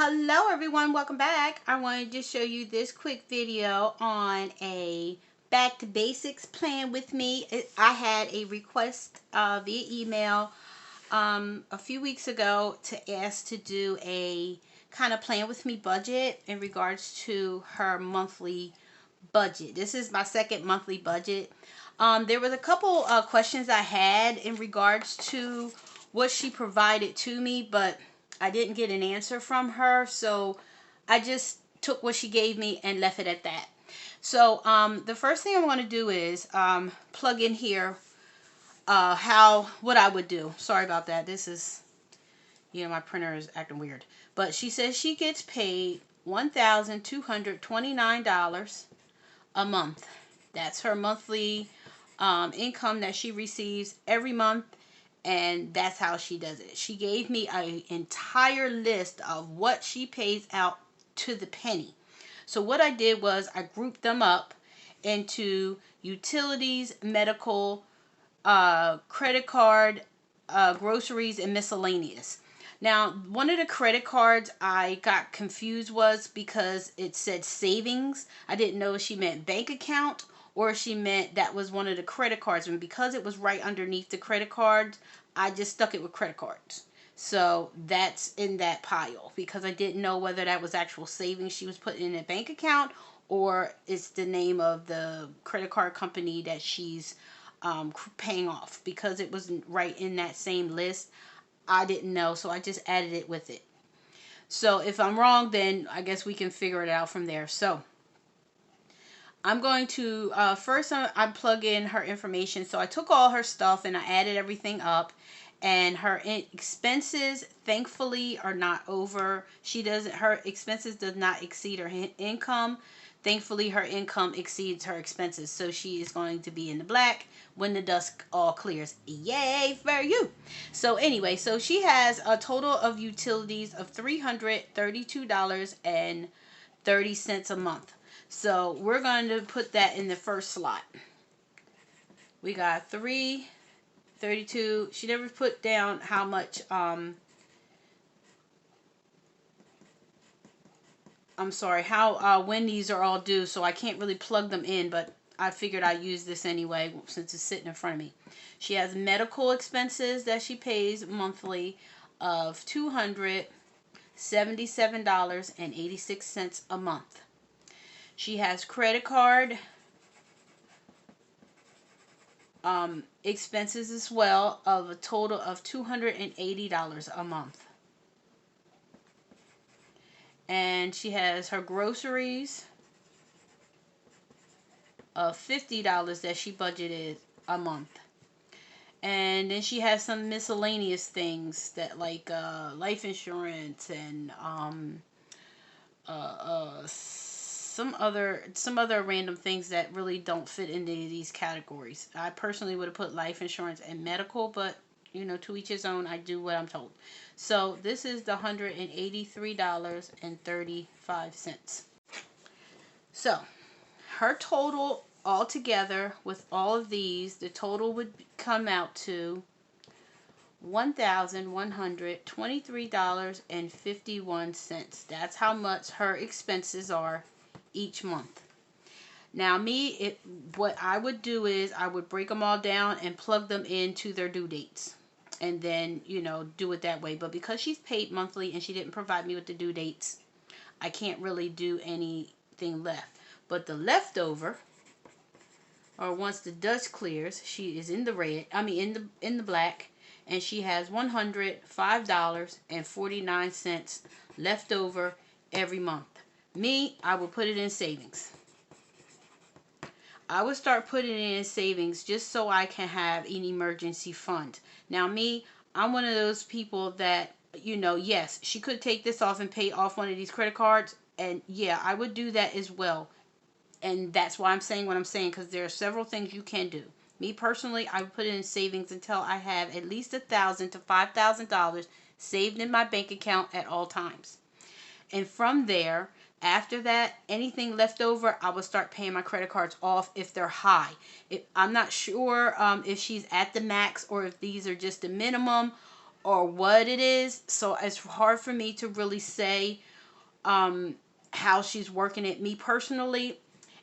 Hello everyone, welcome back. I wanted to show you this quick video on a back to basics plan with me. I had a request via email a few weeks ago to ask to do a kind of plan with me budget in regards to her monthly budget. This is my second monthly budget. There was a couple questions I had in regards to what she provided to me, but I didn't get an answer from her, so I just took what she gave me and left it at that. So the first thing I'm going to do is plug in here what I would do. Sorry about that. This is, my printer is acting weird. But she says she gets paid $1,229 a month. That's her monthly income that she receives every month, and that's how she does it. She gave me an entire list of what she pays out to the penny. So what I did was I grouped them up into utilities, medical, credit card, groceries, and miscellaneous. Now, one of the credit cards I got confused was because it said savings. I didn't know if she meant bank account or if she meant that was one of the credit cards. And because it was right underneath the credit cards, I just stuck it with credit cards. So that's in that pile because I didn't know whether that was actual savings she was putting in a bank account or it's the name of the credit card company that she's paying off. Because it wasn't right in that same list, I didn't know, so I just added it with it. So if I'm wrong, then I guess we can figure it out from there. So I'm going to first I plug in her information. So I took all her stuff and I added everything up, and her expenses thankfully are not over. Her expenses does not exceed her income. Thankfully, her income exceeds her expenses, so she is going to be in the black when the dust all clears. Yay for you! So anyway, so she has a total of utilities of $332.30 a month. So we're going to put that in the first slot. We got $332. She never put down how much I'm sorry, when these are all due, so I can't really plug them in, but I figured I'd use this anyway since it's sitting in front of me. She has medical expenses that she pays monthly of $277.86 a month. She has credit card expenses as well of a total of $280 a month. And she has her groceries of $50 that she budgeted a month. And then she has some miscellaneous things that like life insurance and some other random things that really don't fit into these categories. I personally would have put life insurance and medical, but to each his own. I do what I'm told. So this is the $183.35. So her total altogether with all of these, the total would come out to $1,123.51. That's how much her expenses are each month. Now what I would do is I would break them all down and plug them into their due dates. And then, do it that way. But because she's paid monthly and she didn't provide me with the due dates, I can't really do anything left. But the leftover, or once the dust clears, she is in the red. In the black, and she has $105.49 left over every month. I will put it in savings. I would start putting it in savings just so I can have an emergency fund. Now I'm one of those people that, yes, she could take this off and pay off one of these credit cards. And yeah, I would do that as well. And that's why I'm saying what I'm saying, because there are several things you can do. Me personally, I would put it in savings until I have at least $1,000 to $5,000 saved in my bank account at all times. And from there, after that, anything left over, I will start paying my credit cards off if they're high. I'm not sure if she's at the max or if these are just the minimum, or what it is. So it's hard for me to really say how she's working it. Me personally,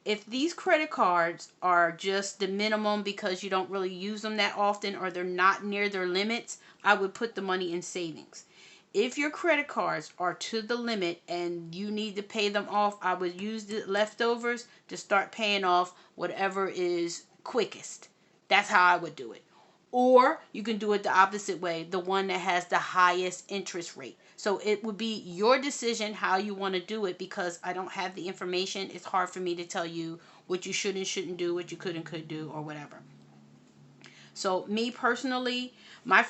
if these credit cards are just the minimum because you don't really use them that often, or they're not near their limits, I would put the money in savings. If your credit cards are to the limit and you need to pay them off, I would use the leftovers to start paying off whatever is quickest. That's how I would do it. Or you can do it the opposite way, the one that has the highest interest rate. So it would be your decision how you want to do it, because I don't have the information. It's hard for me to tell you what you should and shouldn't do, what you could and could do, or whatever. So me personally, my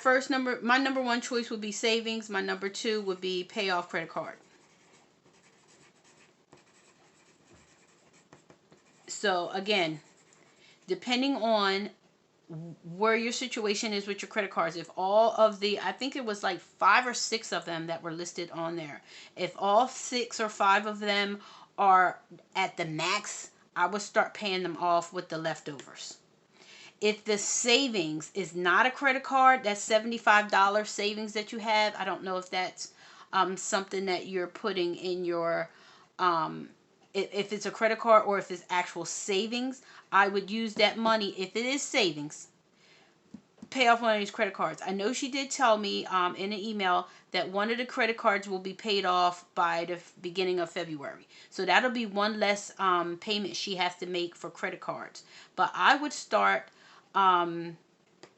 number one choice would be savings. My number two would be pay off credit card. So again, depending on where your situation is with your credit cards, if all of the, I think it was like 5 or 6 of them that were listed on there, if all 6 or 5 of them are at the max, I would start paying them off with the leftovers. If the savings is not a credit card, that $75 savings that you have, I don't know if that's something that you're putting in your, if it's a credit card or if it's actual savings, I would use that money, if it is savings, pay off one of these credit cards. I know she did tell me in an email that one of the credit cards will be paid off by the beginning of February. So that'll be one less payment she has to make for credit cards. But I would start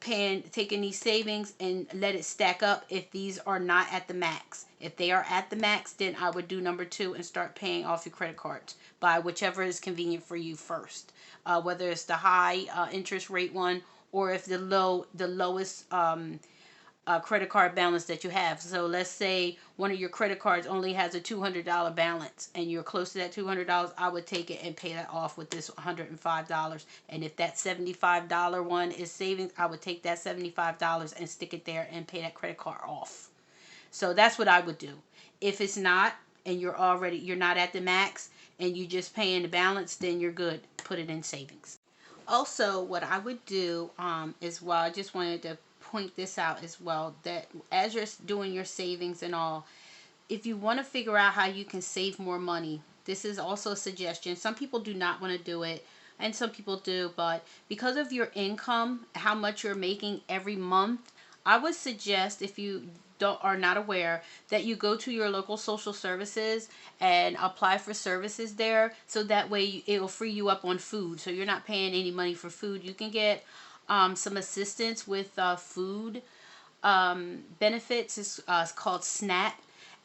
taking these savings and let it stack up if these are not at the max. If they are at the max, then I would do number 2 and start paying off your credit cards by whichever is convenient for you first. Whether it's the high interest rate one, or if the lowest credit card balance that you have. So let's say one of your credit cards only has a $200 balance and you're close to that $200, I would take it and pay that off with this $105. And if that $75 one is savings, I would take that $75 and stick it there and pay that credit card off. So that's what I would do. If it's not, and you're not at the max and you just paying the balance, then you're good. Put it in savings. Also, what I would do is, well, I just wanted to point this out as well, that as you're doing your savings and all, if you want to figure out how you can save more money, this is also a suggestion. Some people do not want to do it, and some people do, but because of your income, how much you're making every month, I would suggest, if you are not aware, that you go to your local social services and apply for services there, so that way it will free you up on food, so you're not paying any money for food. You can get some assistance with food benefits. It's called SNAP.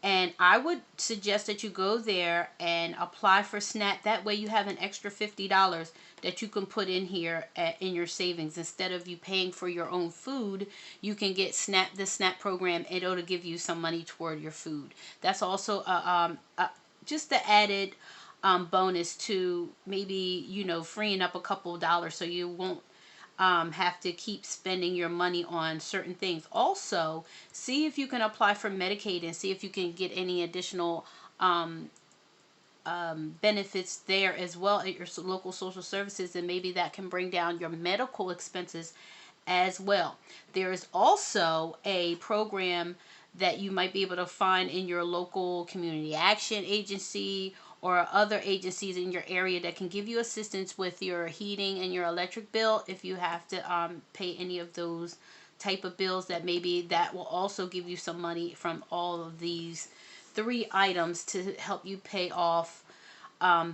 And I would suggest that you go there and apply for SNAP. That way you have an extra $50 that you can put in here in your savings. Instead of you paying for your own food, you can get the SNAP program, and it'll give you some money toward your food. That's also just the added bonus to maybe, freeing up a couple of dollars so you won't have to keep spending your money on certain things. Also, see if you can apply for Medicaid and see if you can get any additional benefits there as well at your local social services, and maybe that can bring down your medical expenses as well. There is also a program that you might be able to find in your local community action agency or other agencies in your area that can give you assistance with your heating and your electric bill if you have to pay any of those type of bills. That maybe that will also give you some money from all of these 3 items to help you pay off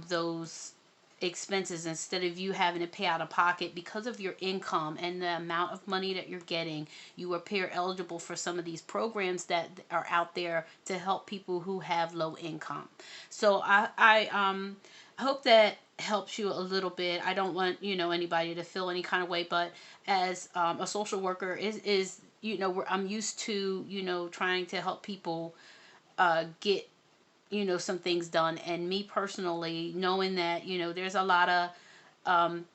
those expenses, instead of you having to pay out of pocket. Because of your income and the amount of money that you're getting, you appear eligible for some of these programs that are out there to help people who have low income. So I hope that helps you a little bit. I don't want anybody to feel any kind of way, but as a social worker is I'm used to trying to help people get some things done. And me personally, knowing that there's a lot of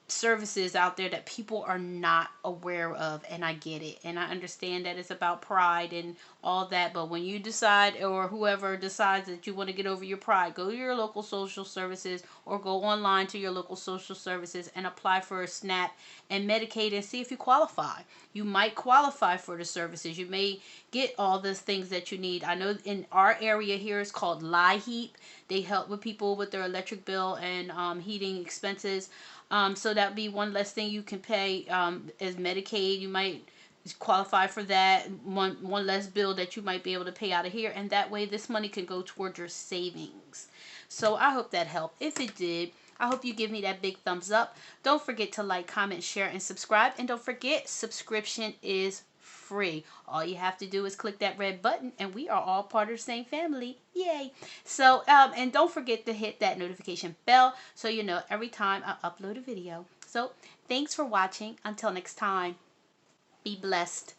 services out there that people are not aware of, and I get it, and I understand that it's about pride and all that, but when you decide, or whoever decides that you want to get over your pride, go to your local social services or go online to your local social services and apply for a SNAP and Medicaid and see if you qualify. You might qualify for the services. You may get all the things that you need. I know in our area here it's called LIHEAP. They help with people with their electric bill and heating expenses. So that'd be one less thing you can pay as Medicaid. You might qualify for that. One less bill that you might be able to pay out of here, and that way this money can go toward your savings. So I hope that helped. If it did, I hope you give me that big thumbs up. Don't forget to like, comment, share, and subscribe. And don't forget, subscription is free. All you have to do is click that red button, and we are all part of the same family. Yay! So, and don't forget to hit that notification bell so you know every time I upload a video. So, thanks for watching. Until next time, be blessed.